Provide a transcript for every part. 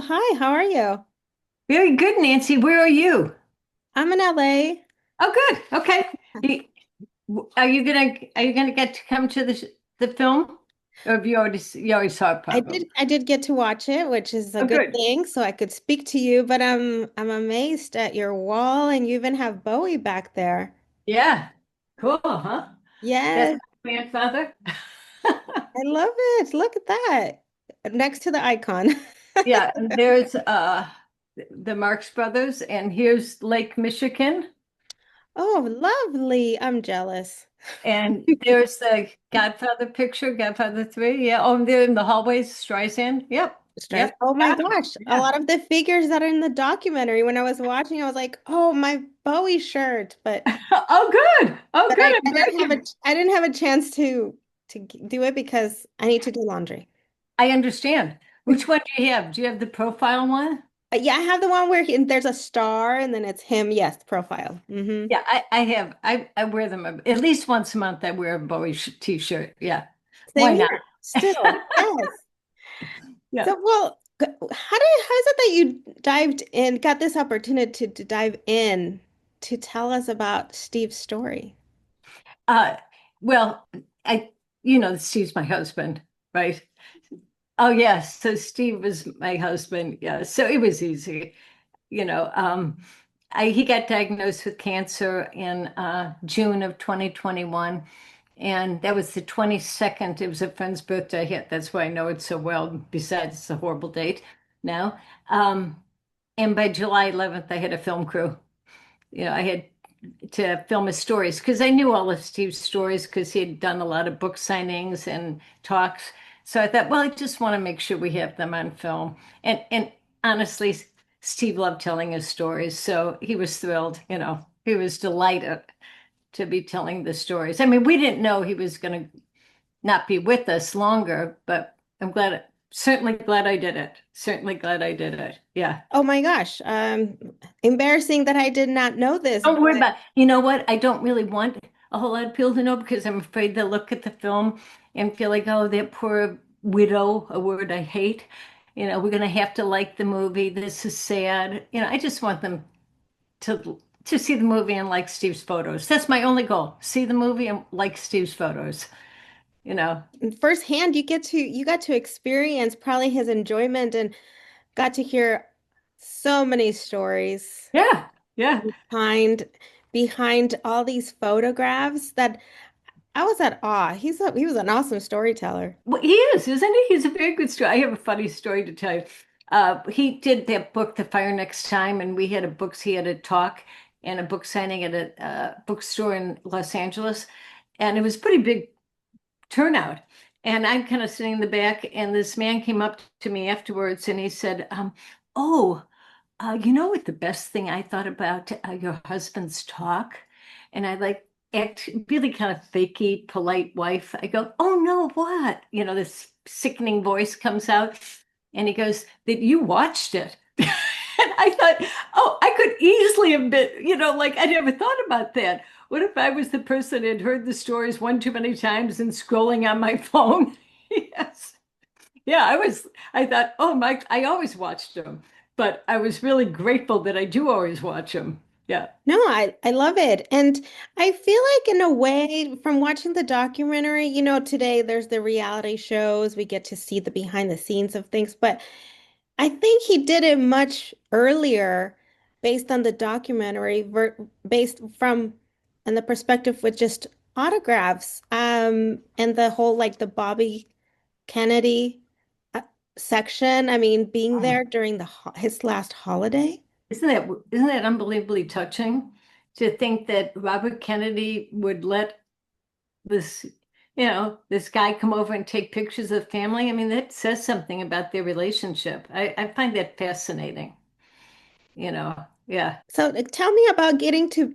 Hi, how are you? Very good, Nancy. Where are you? I'm in LA. Oh, good. Okay. Are you gonna get to come to the film, or have you already saw it I probably? did get to watch it, which is a Oh, good good. thing, so I could speak to you, but I'm amazed at your wall and you even have Bowie back there. Yeah. Cool, huh? That's Yes, my grandfather. I love it. Look at that. Next to the icon. Yeah, and there's the Marx Brothers, and here's Lake Michigan, Oh, lovely. I'm jealous. and there's the Godfather picture, Godfather 3. Yeah. Oh, and they're in the hallways, Streisand. Yep. Stress. Yep. Oh my Got 'em. gosh. A Yeah. lot of the figures that are in the documentary, when I was watching, I was like, oh, my Bowie shirt, but Oh, good. Oh, but good. I, I'm I didn't have glad. I didn't have a chance to do it because I need to do laundry. I understand. Which one do you have? Do you have the profile one? Yeah, I have the one where there's a star and then it's him. Yes, profile. Yeah, I have. I wear them at least once a month. I wear a Bowie t-shirt. Yeah. Same Why not? here. Still, yes. Yeah. So, well, how is it that you dived in, got this opportunity to dive in to tell us about Steve's story? Uh, well, I, Steve's my husband, right? Oh, yes. So Steve was my husband. Yeah. So it was easy. You know, um, he got diagnosed with cancer in June of 2021. And that was the 22nd. It was a friend's birthday hit. That's why I know it so well. Besides, it's a horrible date now. Um, and by July 11th, I had a film crew. I had to film his stories because I knew all of Steve's stories because he had done a lot of book signings and talks. So I thought, well, I just want to make sure we have them on film. And honestly, Steve loved telling his stories, so he was thrilled. He was delighted to be telling the stories. I mean, we didn't know he was going to not be with us longer, but I'm glad, certainly glad I did it. Certainly glad I did it. Yeah. Oh my gosh. Embarrassing that I did not know this, Don't but worry about, you know what? I don't really want a whole lot of people to know because I'm afraid they'll look at the film and feel like, oh, that poor widow, a word I hate. We're going to have to like the movie. This is sad. I just want them to see the movie and like Steve's photos. That's my only goal. See the movie and like Steve's photos, you know. firsthand you got to experience probably his enjoyment and got to hear so many stories Yeah. Yeah. behind behind all these photographs that I was at awe. He was an awesome storyteller. Well, he is, isn't he? He's a very good story. I have a funny story to tell you. He did that book, The Fire Next Time, and he had a talk and a book signing at a bookstore in Los Angeles. And it was a pretty big turnout. And I'm kind of sitting in the back, and this man came up to me afterwards and he said, oh, you know what the best thing I thought about your husband's talk? And I like act really kind of fakey, polite wife. I go, oh no, what? This sickening voice comes out and he goes, that you watched it. And I thought, oh, I could easily have been, like I never thought about that. What if I was the person that had heard the stories one too many times and scrolling on my phone? Yes. Yeah, I thought, oh, Mike, I always watched them, but I was really grateful that I do always watch them. Yeah. No, I love it. And I feel like in a way from watching the documentary, today there's the reality shows, we get to see the behind the scenes of things, but I think he did it much earlier based on the documentary, based from and the perspective with just autographs, and the whole like the Bobby Kennedy uh, section. I mean, being Oh, there during his last holiday. isn't that unbelievably touching to think that Robert Kennedy would let this, this guy come over and take pictures of family? I mean, that says something about their relationship. I find that fascinating, you know. Yeah. So tell me about getting to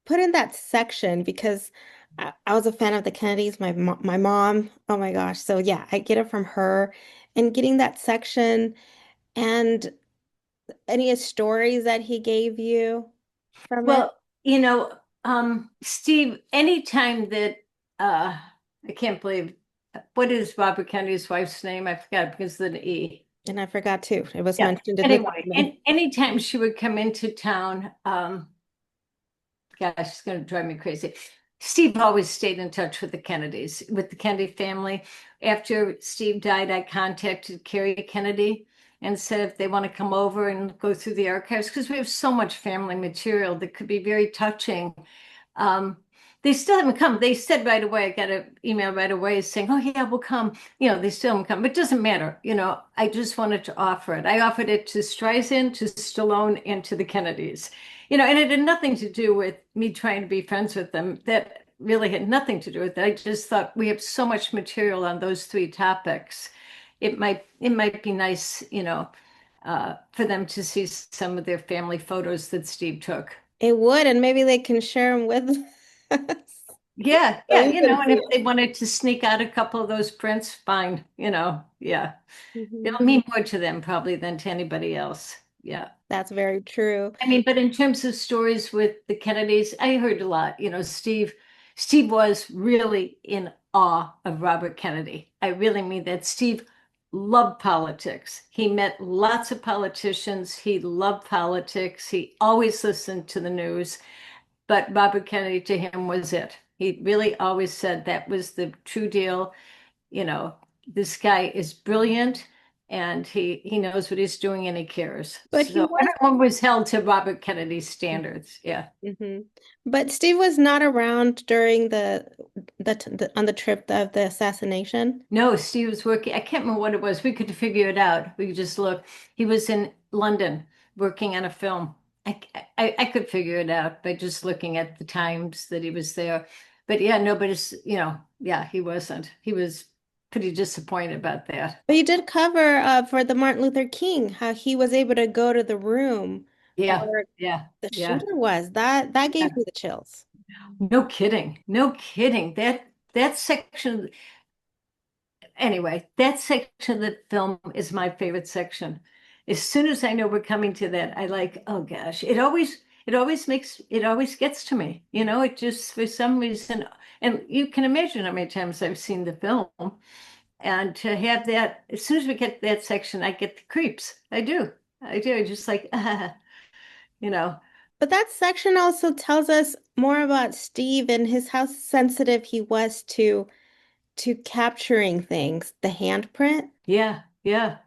put in that section because I was a fan of the Kennedys, my mom. Oh my gosh. So yeah, I get it from her and getting that section and any stories that he gave you from it. Well, Steve, anytime that I can't believe what is Robert Kennedy's wife's name? I forgot because of the E. And I forgot too. It was Yeah. mentioned in the Anyway, documentary. and anytime she would come into town, gosh, it's going to drive me crazy. Steve always stayed in touch with the Kennedys, with the Kennedy family. After Steve died, I contacted Carrie Kennedy and said if they want to come over and go through the archives, because we have so much family material that could be very touching. Um, they still haven't come. They said right away, I got an email right away saying, oh, yeah, we'll come. They still haven't come. But it doesn't matter. I just wanted to offer it. I offered it to Streisand, to Stallone, and to the Kennedys. And it had nothing to do with me trying to be friends with them. That really had nothing to do with it. I just thought we have so much material on those three topics. It might be nice, for them to see some of their family photos that Steve took. It would, and maybe they can share them with us Yeah, so yeah, we can and see if it. they wanted to sneak out a couple of those prints, fine, yeah. Mhm. It'll mean more to them probably than to anybody else. Yeah. That's very true. I mean, but in terms of stories with the Kennedys, I heard a lot. Steve was really in awe of Robert Kennedy. I really mean that. Steve loved politics. He met lots of politicians. He loved politics. He always listened to the news. But Robert Kennedy to him was it. He really always said that was the true deal. You know, this guy is brilliant and he knows what he's doing and he cares. But he So was, everyone was held to Robert Kennedy's standards. Yeah. hmm But Steve was not around during the on the trip of the assassination. No, Steve was working. I can't remember what it was. We could figure it out. We could just look. He was in London working on a film. I could figure it out by just looking at the times that he was there. But yeah, nobody's, yeah, he wasn't. He was pretty disappointed about that. But you did cover for the Martin Luther King how he was able to go to the room Yeah, where yeah, the yeah. shooter was. That Yeah. gave me the chills. No kidding. No kidding. That section, anyway, that section of the film is my favorite section. As soon as I know we're coming to that, I like, oh gosh, it always gets to me. It just for some reason, and you can imagine how many times I've seen the film. And to have that, as soon as we get to that section, I get the creeps. I do. I do. I just like, you know, But that section also tells us more about Steve and his how sensitive he was to capturing things, the handprint. yeah, yeah,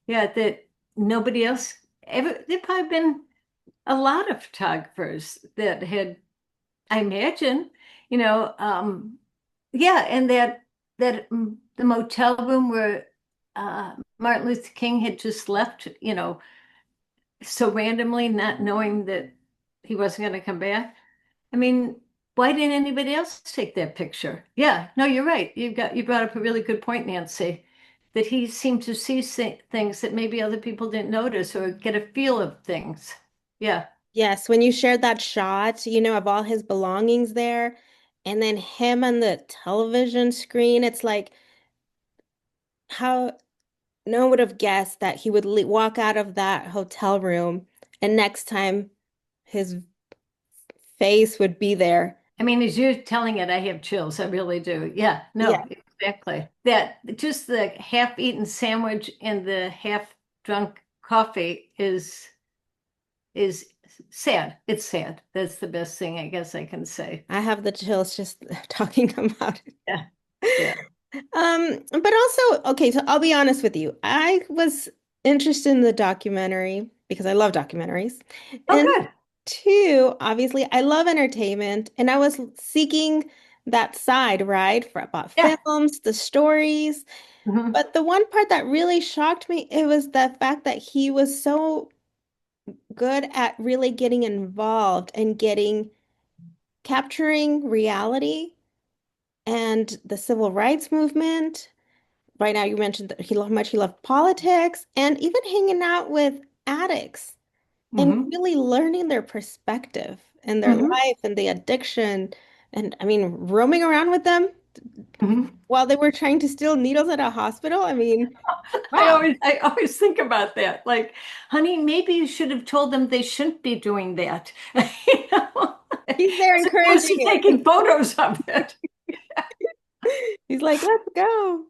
yeah, that nobody else ever, there've probably been a lot of photographers that had, I imagine, you know, yeah, and that the motel room where Martin Luther King had just left, so randomly, not knowing that he wasn't going to come back. I mean, why didn't anybody else take that picture? Yeah, no, you're right. You brought up a really good point, Nancy, that he seemed to see things that maybe other people didn't notice or get a feel of things. Yeah. Yes, when you shared that shot, of all his belongings there, and then him on the television screen, it's like how no one would have guessed that he would walk out of that hotel room and next time his face would be there. I mean, as you're telling it, I have chills. I really do. Yeah, Yeah, no, exactly. That just the half-eaten sandwich and the half-drunk coffee is sad. It's sad. That's the best thing I guess I can say. I have the chills just talking about it. Yeah, yeah. But also, okay, so I'll be honest with you. I was interested in the documentary because I love documentaries. Oh, And good. two, obviously, I love entertainment, and I was seeking that side, right, for about Yeah. films, the stories. Mhm. But the one part that really shocked me, it was the fact that he was so good at really getting involved and getting capturing reality and the civil rights movement. Right now, you mentioned that he loved much, he loved politics and even hanging out with addicts and Mhm. really learning their perspective and their Mhm. life and the addiction. And I mean, roaming around with them Mhm. while they were trying to steal needles at a hospital. I mean, I wow, always I always think about that. Like, honey, maybe you should have told them they shouldn't be doing that. he's there As opposed encouraging to it. taking photos of it. He's like, let's go.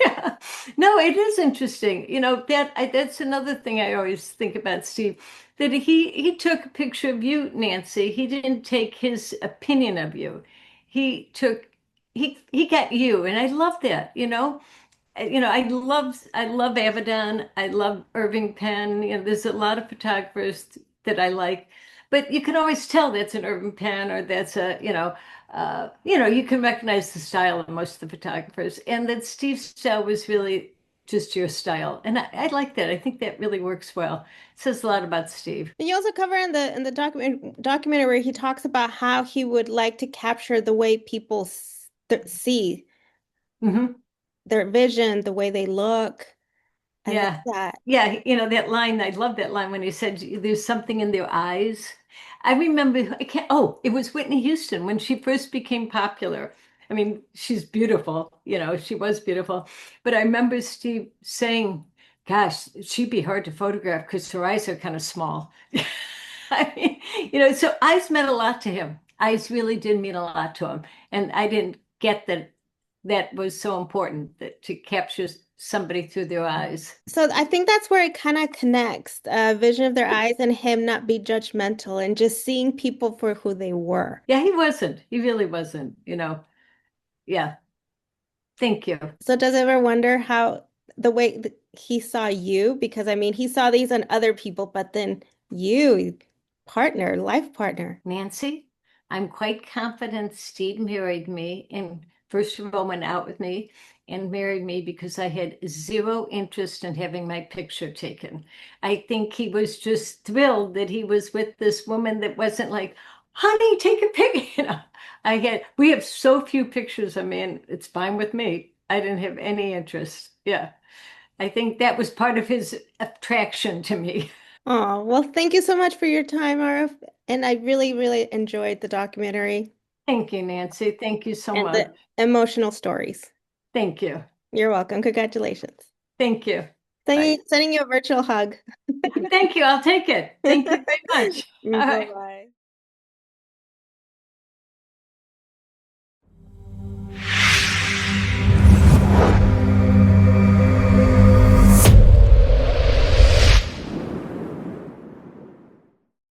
Yeah. No, it is interesting. That's another thing I always think about Steve, that he took a picture of you, Nancy. He didn't take his opinion of you. He took he got you, and I love that, I love Avedon. I love Irving Penn. There's a lot of photographers that I like, but you can always tell that's an Irving Penn or that's you can recognize the style of most of the photographers, and that Steve's style was really just your style, and I like that. I think that really works well. It says a lot about Steve. And you also cover in the documentary where he talks about how he would like to capture the way people see Hmm. their vision, the way they look. I love Yeah. that. Yeah, that line, I love that line when he said there's something in their eyes. I remember, it was Whitney Houston when she first became popular. I mean, she's beautiful, she was beautiful. But I remember Steve saying, gosh, she'd be hard to photograph because her eyes are kind of small. I mean, so eyes meant a lot to him. Eyes really did mean a lot to him. And I didn't get that was so important that to capture somebody through their eyes. So I think that's where it kind of connects, vision of their eyes and him not be judgmental and just seeing people for who they were. Yeah, he wasn't. He really wasn't, Yeah. Thank you. So does it ever wonder how the way that he saw you? Because I mean, he saw these on other people, but then you, partner, life partner. Nancy, I'm quite confident Steve married me and first of all went out with me and married me because I had zero interest in having my picture taken. I think he was just thrilled that he was with this woman that wasn't like, honey, take a picture. We have so few pictures. I mean, it's fine with me. I didn't have any interest. Yeah. I think that was part of his attraction to me. Oh, well, thank you so much for your time, Arif. And I really, really enjoyed the documentary Thank you, Nancy. Thank you so and much. the emotional stories. Thank you. You're welcome. Congratulations. Thank you. Bye. Sending you a virtual hug. Thank you. I'll take it. Thank you very much. All right. Bye-bye.